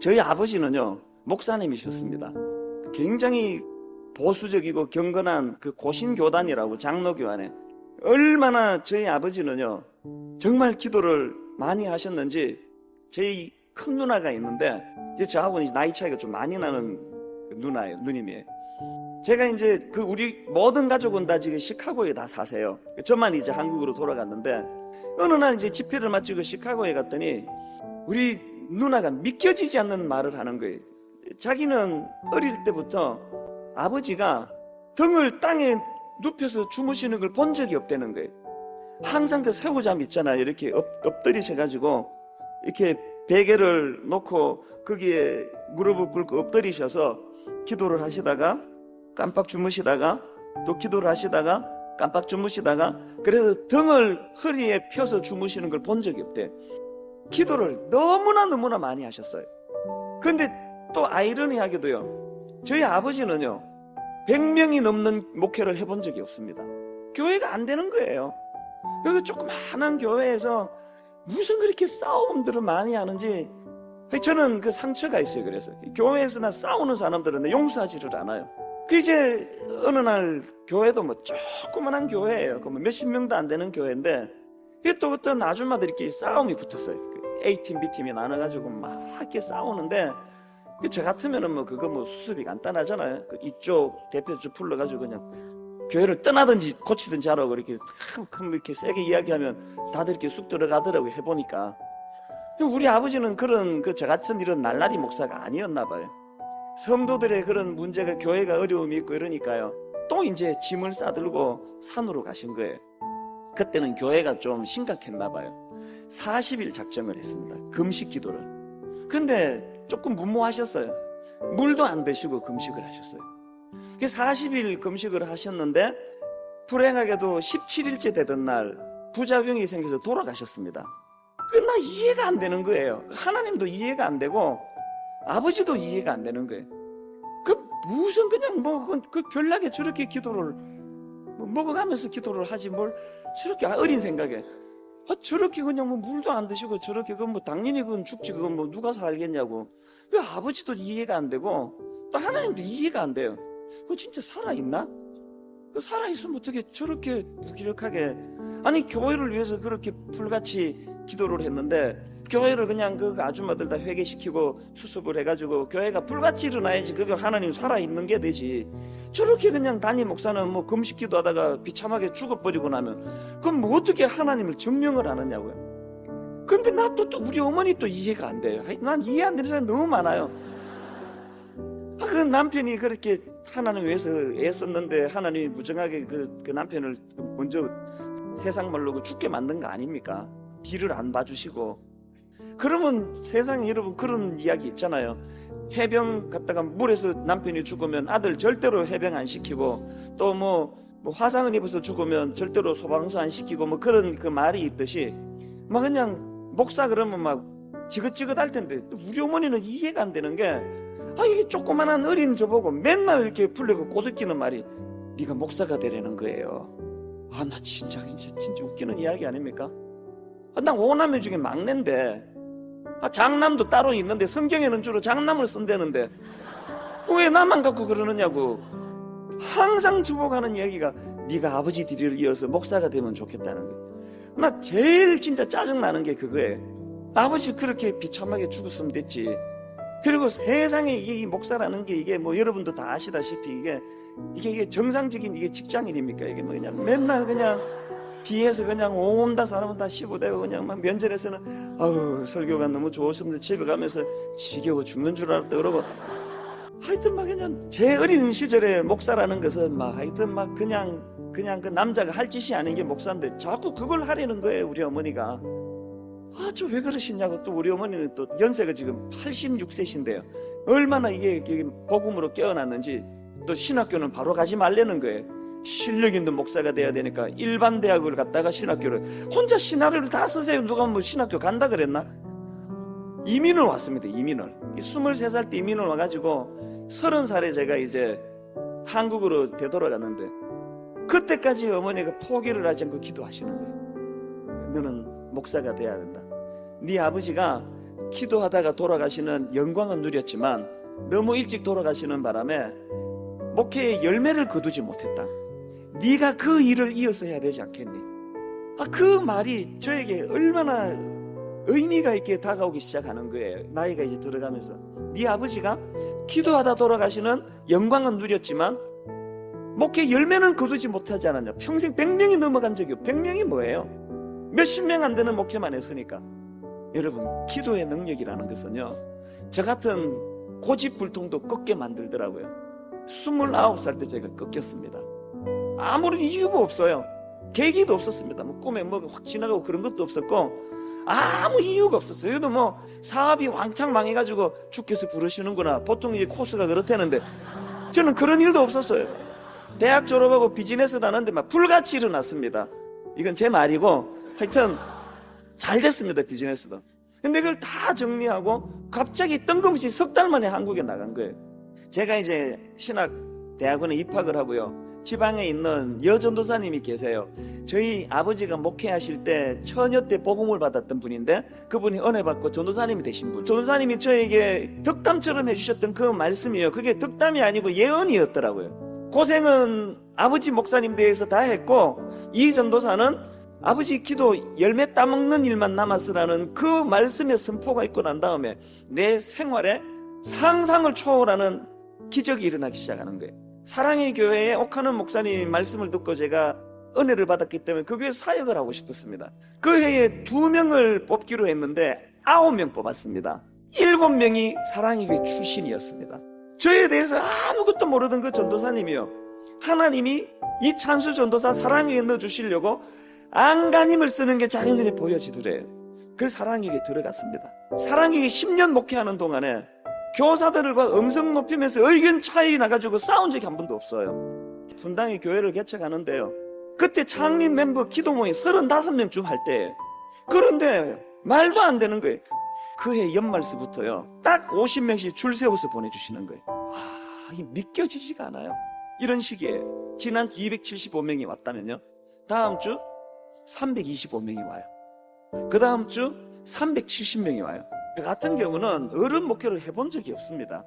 저희 아버지는요, 목사님이셨습니다. 굉장히 보수적이고 경건한 그 고신교단이라고, 장로교안에. 얼마나 저희 아버지는요, 정말 기도를 많이 하셨는지, 저희 큰 누나가 있는데, 이제 저하고는 나이 차이가 좀 많이 나는 누나예요, 누님이에요. 제가 이제 우리 모든 가족은 다 지금 시카고에 다 사세요. 저만 이제 한국으로 돌아갔는데, 어느 날 이제 집회를 마치고 시카고에 갔더니, 우리 누나가 믿겨지지 않는 말을 하는 거예요. 자기는 어릴 때부터 아버지가 등을 땅에 눕혀서 주무시는 걸 본 적이 없다는 거예요. 항상 그 새우잠 있잖아요. 이렇게 엎드리셔가지고 이렇게 베개를 놓고 거기에 무릎을 꿇고 엎드리셔서 기도를 하시다가 깜빡 주무시다가 또 기도를 하시다가 깜빡 주무시다가, 그래서 등을 허리에 펴서 주무시는 걸 본 적이 없대. 기도를 너무나 많이 하셨어요. 근데 또 아이러니하게도요, 저희 아버지는요 100명이 넘는 목회를 해본 적이 없습니다. 교회가 안 되는 거예요. 여기 조그마한 교회에서 무슨 그렇게 싸움들을 많이 하는지 저는 그 상처가 있어요. 그래서 교회에서나 싸우는 사람들은 용서하지를 않아요. 그 이제 어느 날 교회도 뭐 조그만한 교회예요. 그 몇십 명도 안 되는 교회인데, 이게 또 어떤 아줌마들끼리 싸움이 붙었어요. A팀, B팀이 나눠가지고 막 이렇게 싸우는데, 저 같으면은 뭐 그거 뭐 수습이 간단하잖아요. 이쪽 대표 쭉 불러가지고 그냥 교회를 떠나든지 고치든지 하라고 이렇게 이렇게 세게 이야기하면 다들 이렇게 쑥 들어가더라고요. 해보니까. 우리 아버지는 그런 저 같은 이런 날라리 목사가 아니었나 봐요. 성도들의 그런 문제가, 교회가 어려움이 있고 이러니까요, 또 이제 짐을 싸들고 산으로 가신 거예요. 그때는 교회가 좀 심각했나 봐요. 40일 작정을 했습니다. 금식 기도를. 근데 조금 무모하셨어요. 물도 안 드시고 금식을 하셨어요. 40일 금식을 하셨는데, 불행하게도 17일째 되던 날 부작용이 생겨서 돌아가셨습니다. 나 이해가 안 되는 거예요. 하나님도 이해가 안 되고 아버지도 이해가 안 되는 거예요. 무슨 그냥 그 별나게 저렇게 기도를 먹어가면서 기도를 하지, 뭘 저렇게 어린 생각에 저렇게 그냥 물도 안 드시고 저렇게 당연히 그건 죽지, 그건 누가 살겠냐고. 왜 아버지도 이해가 안 되고 또 하나님도 이해가 안 돼요. 그거 진짜 살아있나? 살아있으면 어떻게 저렇게 무기력하게, 아니 교회를 위해서 그렇게 불같이 기도를 했는데, 교회를 그냥 그 아줌마들 다 회개시키고 수습을 해가지고 교회가 불같이 일어나야지 그게 하나님 살아있는 게 되지. 저렇게 그냥 담임 목사는 뭐 금식 기도하다가 비참하게 죽어버리고 나면 그럼 뭐 어떻게 하나님을 증명을 하느냐고요. 근데 나 또 우리 어머니 또 이해가 안 돼요. 난 이해 안 되는 사람이 너무 많아요. 그 남편이 그렇게 하나님 위해서 애썼는데 하나님이 무정하게 그 남편을 먼저 세상 말로 죽게 만든 거 아닙니까? 뒤를 안 봐주시고. 그러면 세상에 여러분 그런 이야기 있잖아요. 해병 갔다가 물에서 남편이 죽으면 아들 절대로 해병 안 시키고, 또 뭐 화상을 입어서 죽으면 절대로 소방서 안 시키고, 뭐 그런 그 말이 있듯이 막 그냥 목사 그러면 막 지긋지긋할 텐데, 우리 어머니는 이해가 안 되는 게, 이게 조그만한 어린 저보고 맨날 이렇게 풀리고 꼬드기는 말이 네가 목사가 되라는 거예요. 나 진짜 웃기는 이야기 아닙니까? 난 5남매 중에 막내인데, 장남도 따로 있는데 성경에는 주로 장남을 쓴다는데 왜 나만 갖고 그러느냐고. 항상 주목하는 이야기가 네가 아버지 뒤를 이어서 목사가 되면 좋겠다는 거예요. 나 제일 진짜 짜증나는 게 그거예요. 아버지 그렇게 비참하게 죽었으면 됐지. 그리고 세상에 이 목사라는 게 이게 뭐 여러분도 다 아시다시피 이게 정상적인 이게 직장인입니까? 이게 뭐 그냥 맨날 그냥 뒤에서 그냥 온다 사람은 다 씹어대고, 그냥 막 면전에서는 설교가 너무 좋았습니다. 집에 가면서 지겨워 죽는 줄 알았다 그러고, 하여튼 막 그냥 제 어린 시절에 목사라는 것은 막 하여튼 막 그냥 그 남자가 할 짓이 아닌 게 목사인데 자꾸 그걸 하려는 거예요. 우리 어머니가. 저 왜 그러시냐고. 또 우리 어머니는 또 연세가 지금 86세신데요 얼마나 이게 복음으로 깨어났는지, 또 신학교는 바로 가지 말라는 거예요. 실력 있는 목사가 돼야 되니까 일반 대학을 갔다가 신학교를, 혼자 신화를 다 쓰세요. 누가 뭐 신학교 간다 그랬나? 이민을 왔습니다. 이민을 23살 때 이민을 와가지고 30살에 제가 이제 한국으로 되돌아갔는데, 그때까지 어머니가 포기를 하지 않고 기도하시는 거예요. 너는 목사가 돼야 된다. 네 아버지가 기도하다가 돌아가시는 영광은 누렸지만 너무 일찍 돌아가시는 바람에 목회의 열매를 거두지 못했다. 네가 그 일을 이어서 해야 되지 않겠니? 그 말이 저에게 얼마나 의미가 있게 다가오기 시작하는 거예요. 나이가 이제 들어가면서 네 아버지가 기도하다 돌아가시는 영광은 누렸지만 목회 열매는 거두지 못하지 않았냐. 평생 100명이 넘어간 적이 없어요. 100명이 뭐예요? 몇십 명 안 되는 목회만 했으니까. 여러분, 기도의 능력이라는 것은요, 저 같은 고집불통도 꺾게 만들더라고요. 29살 때 제가 꺾였습니다. 아무런 이유가 없어요. 계기도 없었습니다. 뭐 꿈에 뭐 확 지나가고 그런 것도 없었고 아무 이유가 없었어요. 그래도 뭐 사업이 왕창 망해가지고 주께서 부르시는구나, 보통 이제 코스가 그렇다는데 저는 그런 일도 없었어요. 대학 졸업하고 비즈니스를 하는데 막 불같이 일어났습니다. 이건 제 말이고 하여튼 잘 됐습니다. 비즈니스도. 근데 그걸 다 정리하고 갑자기 뜬금없이 석 달 만에 한국에 나간 거예요. 제가 이제 신학대학원에 입학을 하고요, 지방에 있는 여전도사님이 계세요. 저희 아버지가 목회하실 때 처녀 때 복음을 받았던 분인데 그분이 은혜 받고 전도사님이 되신 분. 전도사님이 저에게 덕담처럼 해주셨던 그 말씀이에요. 그게 덕담이 아니고 예언이었더라고요. 고생은 아버지 목사님 대해서 다 했고 이 전도사는 아버지 기도 열매 따먹는 일만 남았으라는 그 말씀의 선포가 있고 난 다음에 내 생활에 상상을 초월하는 기적이 일어나기 시작하는 거예요. 사랑의 교회에 옥하는 목사님 말씀을 듣고 제가 은혜를 받았기 때문에 그 교회 사역을 하고 싶었습니다. 그 해에 2명을 뽑기로 했는데 9명 뽑았습니다. 7명이 사랑의 교회 출신이었습니다. 저에 대해서 아무것도 모르던 그 전도사님이요, 하나님이 이 찬수 전도사 사랑의 교회에 넣어주시려고 안간힘을 쓰는 게 자기 눈에 보여지더래요. 그래서 사랑의 교회에 들어갔습니다. 사랑의 교회 10년 목회하는 동안에 교사들과 음성 높이면서 의견 차이 나가지고 싸운 적이 한 번도 없어요. 분당에 교회를 개척하는데요, 그때 창립 멤버 기도 모임 35명쯤 할 때, 그런데 말도 안 되는 거예요. 그해 연말서부터요 딱 50명씩 줄 세워서 보내주시는 거예요. 이게 믿겨지지가 않아요. 이런 식이에요. 지난 275명이 왔다면요, 다음 주 325명이 와요. 그 다음 주 370명이 와요. 같은 경우는 어른 목회를 해본 적이 없습니다.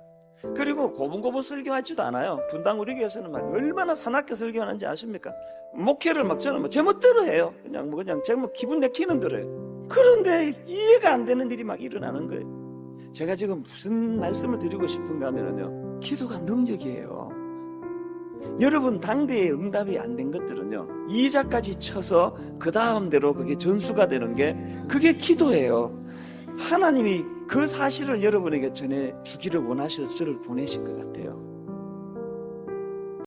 그리고 고분고분 설교하지도 않아요. 분당 우리 교회에서는 막 얼마나 사납게 설교하는지 아십니까? 목회를 막 저는 뭐 제멋대로 해요. 그냥 제가 기분 내키는 대로 해요. 그런데 이해가 안 되는 일이 막 일어나는 거예요. 제가 지금 무슨 말씀을 드리고 싶은가 하면요, 기도가 능력이에요. 여러분 당대에 응답이 안 된 것들은요, 이자까지 쳐서 그 다음대로 그게 전수가 되는 게 그게 기도예요. 하나님이 그 사실을 여러분에게 전해주기를 원하셔서 저를 보내신 것 같아요.